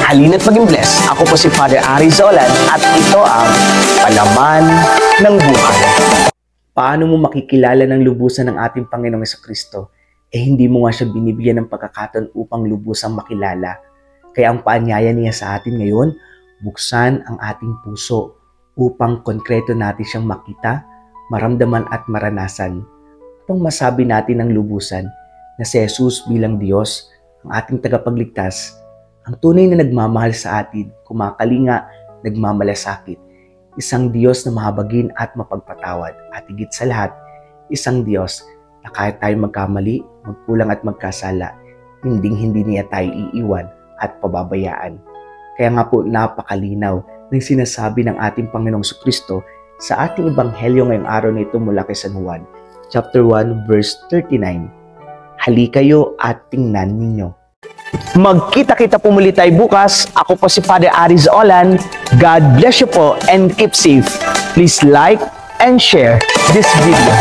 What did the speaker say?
Halina't maging blessed. Ako po si Father Ari Zolan at ito ang Palaman ng Buhay. Paano mo makikilala ng lubusan ng ating Panginoong Jesucristo? Hindi mo nga siya binibigyan ng pagkakataon upang lubusang makilala. Kaya ang paanyaya niya sa atin ngayon, buksan ang ating puso upang konkreto natin siyang makita, maramdaman at maranasan. Upang masabi natin ng lubusan na si Jesus bilang Diyos, ang ating tagapagligtas, ang tunay na nagmamahal sa atin, kumakalinga, nagmamalasakit, isang Diyos na mahabagin at mapagpatawad, at higit sa lahat, isang Diyos na kahit tayo magkamali, magkulang at magkasala, hindi niya tayo iiwan at pababayaan. Kaya nga po napakalinaw ng sinasabi ng ating Panginoong Jesucristo sa ating Ebanghelyo ngayong araw na ito mula kay San Juan, chapter 1, verse 39. Halikayo at tingnan ninyo. Magkita-kita po muli tayo bukas. Ako po si Father Ari Zolan. God bless you po and keep safe. Please like and share this video.